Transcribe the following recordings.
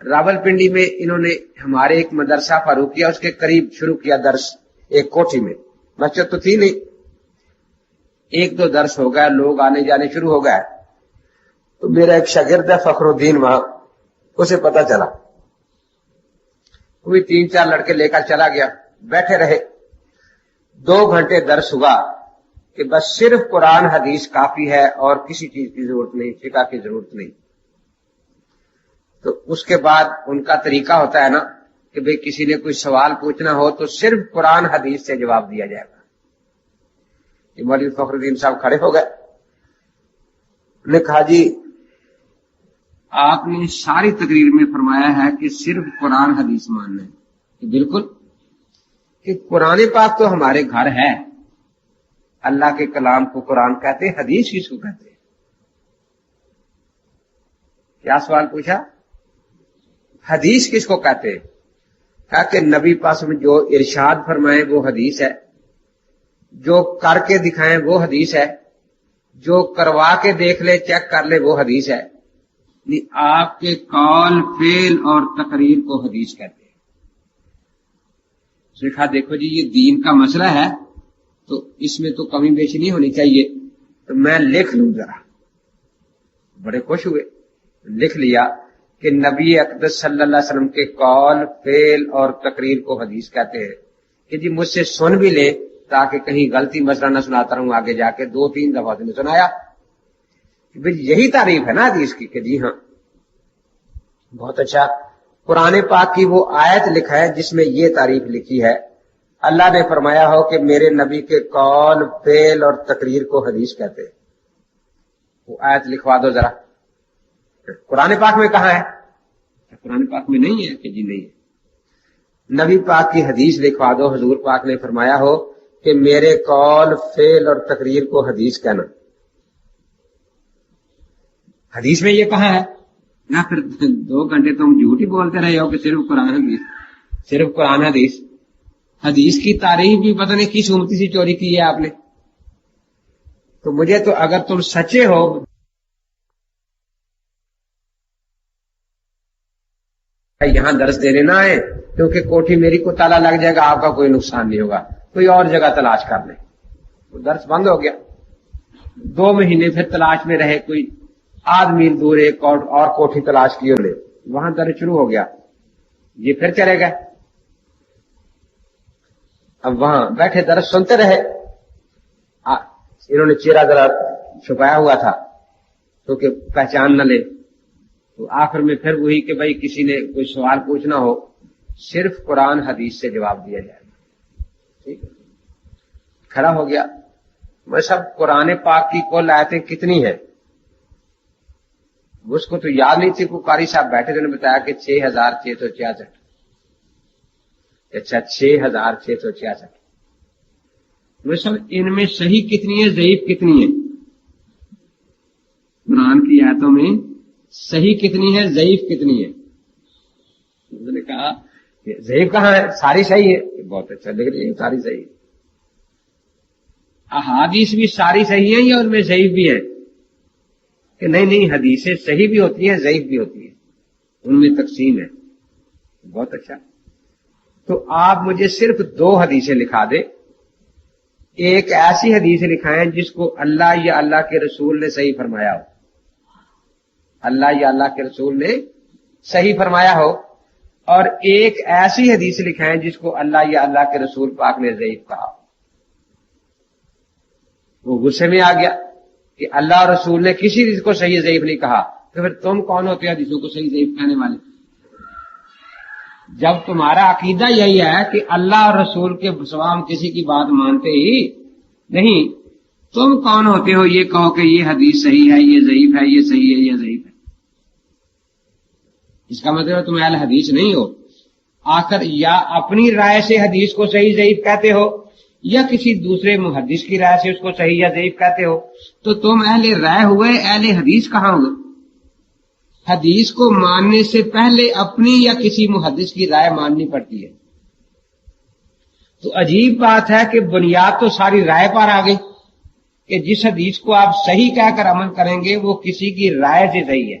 راولپنڈی میں انہوں نے ہمارے ایک مدرسہ فاروقیہ اس کے قریب شروع کیا درس، ایک کوٹھی میں، مسجد تو تھی نہیں، ایک دو درس ہو گیا، لوگ آنے جانے شروع ہو گئے، تو میرا ایک شاگرد ہے فخر الدین، وہاں اسے پتا چلا، وہ بھی 3-4 لڑکے لے کر چلا گیا، بیٹھے رہے، 2 گھنٹے درس ہوا کہ بس صرف قرآن حدیث کافی ہے اور کسی چیز کی ضرورت نہیں، فقہ کی ضرورت نہیں۔ تو اس کے بعد ان کا طریقہ ہوتا ہے نا کہ بھئی کسی نے کوئی سوال پوچھنا ہو تو صرف قرآن حدیث سے جواب دیا جائے گا۔ یہ مولوی فخر الدین صاحب کھڑے ہو گئے، نے کہا جی آپ نے ساری تقریر میں فرمایا ہے کہ صرف قرآن حدیث ماننا ہے، کہ بالکل، کہ قرآن پاک تو ہمارے گھر ہے، اللہ کے کلام کو قرآن کہتے ہیں، حدیث کس کو کہتے ہیں؟ کیا سوال پوچھا؟ حدیث کس کو کہتے ہیں؟ کہا کہ نبی پاک میں جو ارشاد فرمائے وہ حدیث ہے، جو کر کے دکھائیں وہ حدیث ہے، جو کروا کے دیکھ لے چیک کر لے وہ حدیث ہے، آپ کے قول فعل اور تقریر کو حدیث کہتے ہیں۔ کہا دیکھو جی یہ دین کا مسئلہ ہے تو اس میں تو کمی بیشی نہیں ہونی چاہیے، تو میں لکھ لوں ذرا۔ بڑے خوش ہوئے، لکھ لیا کہ نبی اقدس صلی اللہ علیہ وسلم کے قول فعل اور تقریر کو حدیث کہتے ہیں، کہ جی مجھ سے سن بھی لے تاکہ کہیں غلطی مسئلہ نہ سناتا رہوں آگے جا کے۔ 2-3 دفعہ نے سنایا، یہی تعریف ہے نا حدیث کی، کہ جی ہاں بہت اچھا۔ قرآن پاک کی وہ آیت لکھا ہے جس میں یہ تعریف لکھی ہے، اللہ نے فرمایا ہو کہ میرے نبی کے قول فعل اور تقریر کو حدیث کہتے ہیں، وہ آیت لکھوا دو ذرا۔ قرآن پاک میں کہاں ہے؟ قرآن پاک میں نہیں ہے، کہ جی نہیں ہے۔ نبی پاک کی حدیث لکھوا دو، حضور پاک نے فرمایا ہو کہ میرے قول فعل اور تقریر کو حدیث کہنا۔ حدیث میں یہ کہاں ہے؟ نہ پھر 2 گھنٹے تم جھوٹ ہی بولتے رہے ہو کہ صرف قرآن حدیث، صرف قرآن حدیث۔ حدیث کی تعریف بھی پتہ نہیں کس امتی سی چوری کی ہے آپ نے۔ تو مجھے تو اگر تم سچے ہو یہاں درس دینے نہ آئے، کیونکہ کوٹھی میری کو تالا لگ جائے گا، آپ کا کوئی نقصان نہیں ہوگا، کوئی اور جگہ تلاش کر لیں۔ وہ درس بند ہو گیا، 2 مہینے پھر تلاش میں رہے، کوئی 8 میل دور ایک اور کوٹھی تلاش کی، وہاں درس شروع ہو گیا، یہ پھر چلے گئے۔ اب وہاں بیٹھے درس سنتے رہے، انہوں نے چہرہ ذرا چھپایا ہوا تھا تو کہ پہچان نہ لے، تو آخر میں پھر وہی کہ بھائی کسی نے کوئی سوال پوچھنا ہو صرف قرآن حدیث سے جواب دیا جائے گا، ٹھیک ہے۔ کھڑا ہو گیا، میں سب قرآن پاک کی کل آیتیں کتنی ہیں اس کو تو یاد نہیں تھی، کو قاری صاحب بیٹھے تھے، نے بتایا کہ 6666۔ اچھا 6666۔ میں سب ان میں صحیح کتنی ہے ضعیف کتنی ہے؟ قرآن کی آیتوں میں صحیح کتنی ہے ضعیف کتنی ہے؟ انہوں نے کہا کہ ضعیف کہاں ہے، ساری صحیح ہے۔ بہت اچھا، لکھ لیجیے ساری صحیح ہے۔ احادیث بھی ساری صحیح ہیں یا ان میں ضعیف بھی ہے؟ کہ نہیں حدیثیں صحیح بھی ہوتی ہیں ضعیف بھی ہوتی ہیں، ان میں تقسیم ہے۔ بہت اچھا، تو آپ مجھے صرف 2 حدیثیں لکھا دے، ایک ایسی حدیث لکھائیں جس کو اللہ یا اللہ کے رسول نے صحیح فرمایا ہو، اللہ یا اللہ کے رسول نے صحیح فرمایا ہو، اور ایک ایسی حدیث لکھائیں جس کو اللہ یا اللہ کے رسول پاک نے ضعیف کہا۔ وہ غصے میں آ گیا کہ اللہ اور رسول نے کسی چیز کو صحیح ضعیف نہیں کہا، تو پھر تم کون ہوتے حدیثوں کو صحیح ضعیف کہنے والے؟ جب تمہارا عقیدہ یہی ہے کہ اللہ اور رسول کے سوا ہم کسی کی بات مانتے ہی نہیں، تم کون ہوتے ہو یہ کہو کہ یہ حدیث صحیح ہے، یہ ضعیف ہے، یہ صحیح ہے، یہ ضعیف ہے؟ اس کا مطلب تم اہل حدیث نہیں ہو۔ آخر یا اپنی رائے سے حدیث کو صحیح ضعیف کہتے ہو یا کسی دوسرے محدث کی رائے سے اس کو صحیح یا ضعیف کہتے ہو، تو تم اہل رائے ہوئے، اہل حدیث کہاں ہوئے؟ حدیث کو ماننے سے پہلے اپنی یا کسی محدث کی رائے ماننی پڑتی ہے۔ تو عجیب بات ہے کہ بنیاد تو ساری رائے پر آ گئی کہ جس حدیث کو آپ صحیح کہہ کر عمل کریں گے وہ کسی کی رائے سے صحیح ہے۔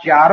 4